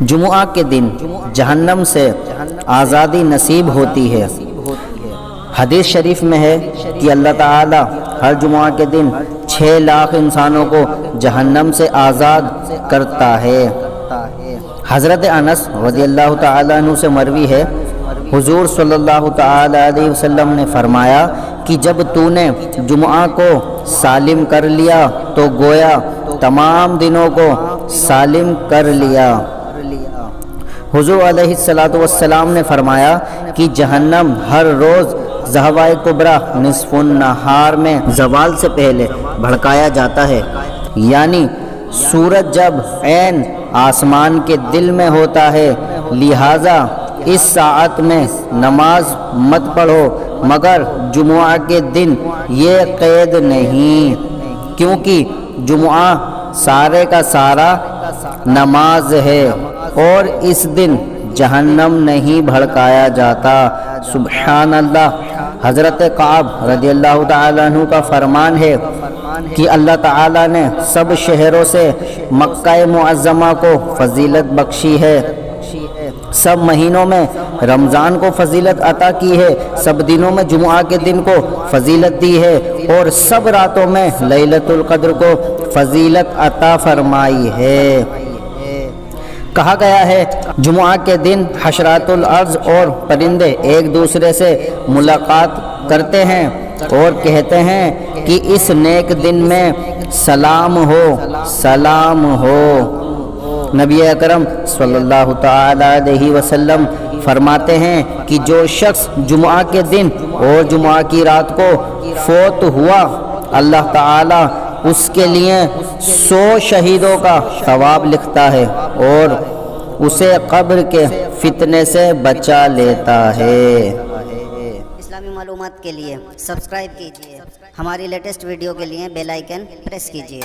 جمعہ کے دن جہنم سے آزادی نصیب ہوتی ہے۔ حدیث شریف میں ہے کہ اللہ تعالی ہر جمعہ کے دن 6 لاکھ انسانوں کو جہنم سے آزاد کرتا ہے۔ حضرت انس رضی اللہ تعالیٰ عنہ سے مروی ہے، حضور صلی اللہ تعالیٰ علیہ وسلم نے فرمایا کہ جب تو نے جمعہ کو سالم کر لیا تو گویا تمام دنوں کو سالم کر لیا۔ حضور علیہ السلام نے فرمایا کہ جہنم ہر روز ذہوائے کبریٰ نصف النہار میں زوال سے پہلے بھڑکایا جاتا ہے، یعنی سورج جب عین آسمان کے دل میں ہوتا ہے، لہٰذا اس ساعت میں نماز مت پڑھو مگر جمعہ کے دن، یہ قید نہیں، کیونکہ جمعہ سارے کا سارا نماز ہے اور اس دن جہنم نہیں بھڑکایا جاتا۔ سبحان اللہ۔ حضرت کعب رضی اللہ تعالیٰ عنہ کا فرمان ہے کہ اللہ تعالیٰ نے سب شہروں سے مکہ معظمہ کو فضیلت بخشی ہے، سب مہینوں میں رمضان کو فضیلت عطا کی ہے، سب دنوں میں جمعہ کے دن کو فضیلت دی ہے اور سب راتوں میں لیلۃ القدر کو فضیلت عطا فرمائی ہے۔ کہا گیا ہے جمعہ کے دن حشرات الارض اور پرندے ایک دوسرے سے ملاقات کرتے ہیں اور کہتے ہیں کہ اس نیک دن میں سلام ہو، سلام ہو۔ نبی اکرم صلی اللہ تعالی علیہ وسلم فرماتے ہیں کہ جو شخص جمعہ کے دن اور جمعہ کی رات کو فوت ہوا، اللہ تعالی اس کے لیے 100 شہیدوں کا ثواب لکھتا ہے اور اسے قبر کے فتنے سے بچا لیتا ہے۔ اسلامی معلومات کے لیے سبسکرائب کیجیے، ہماری لیٹسٹ ویڈیو کے لیے بیل آئیکن پریس کیجیے۔